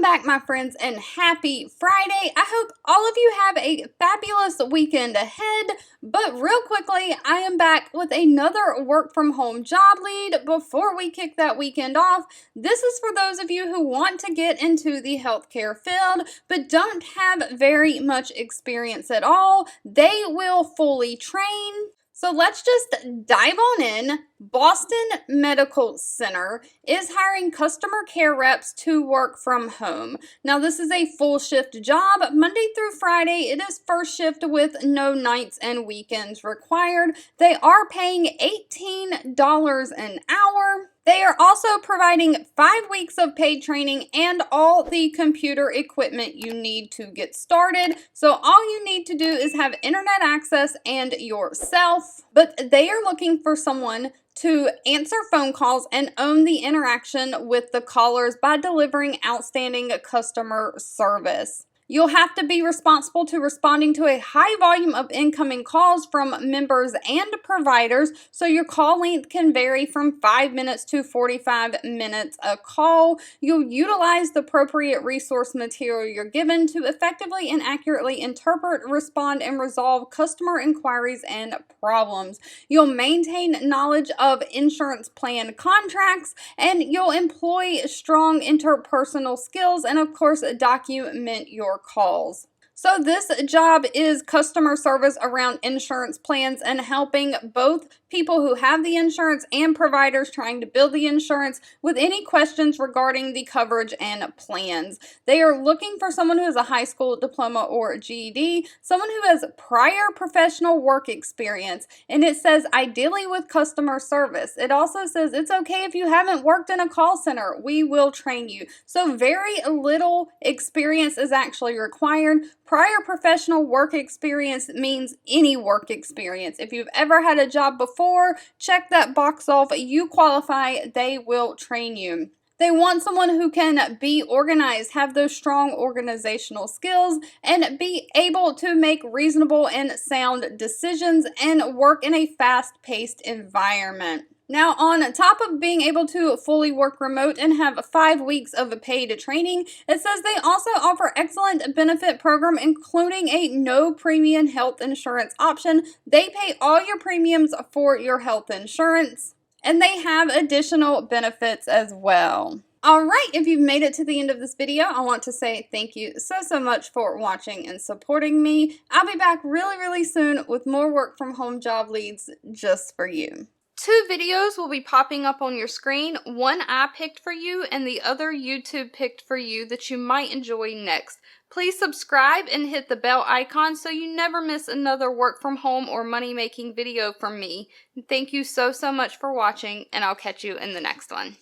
back, my friends, and happy Friday. I hope all of you have a fabulous weekend ahead. But real quickly, I am back with another work from home job lead. Before we kick that weekend off, this is for those of you who want to get into the healthcare field but don't have very much experience at all. They will fully train. So let's just dive on in. Boston Medical Center is hiring customer care reps to work from home. Now, this is a full shift job, Monday through Friday. It is first shift with no nights and weekends required. They are paying $18 an hour. They are also providing 5 weeks of paid training and all the computer equipment you need to get started. So all you need to do is have internet access and yourself. But they are looking for someone to answer phone calls and own the interaction with the callers by delivering outstanding customer service. You'll have to be responsible to responding to a high volume of incoming calls from members and providers, so your call length can vary from 5 minutes to 45 minutes a call. You'll utilize the appropriate resource material you're given to effectively and accurately interpret, respond, and resolve customer inquiries and problems. You'll maintain knowledge of insurance plan contracts, and you'll employ strong interpersonal skills and, of course, document your calls. So this job is customer service around insurance plans and helping both people who have the insurance and providers trying to build the insurance with any questions regarding the coverage and plans. They are looking for someone who has a high school diploma or GED, someone who has prior professional work experience, and it says ideally with customer service. It also says it's okay if you haven't worked in a call center. We will train you. So very little experience is actually required. Prior professional work experience means any work experience. If you've ever had a job before, check that box off. You qualify, they will train you. They want someone who can be organized, have those strong organizational skills, and be able to make reasonable and sound decisions and work in a fast-paced environment. Now, on top of being able to fully work remote and have 5 weeks of paid training, it says they also offer excellent benefit program, including a no premium health insurance option. They pay all your premiums for your health insurance, and they have additional benefits as well. Alright, if you've made it to the end of this video, I want to say thank you so much for watching and supporting me. I'll be back really soon with more work from home job leads just for you. 2 videos will be popping up on your screen. One I picked for you and the other YouTube picked for you that you might enjoy next. Please subscribe and hit the bell icon so you never miss another work from home or money making video from me. Thank you so much for watching, and I'll catch you in the next one.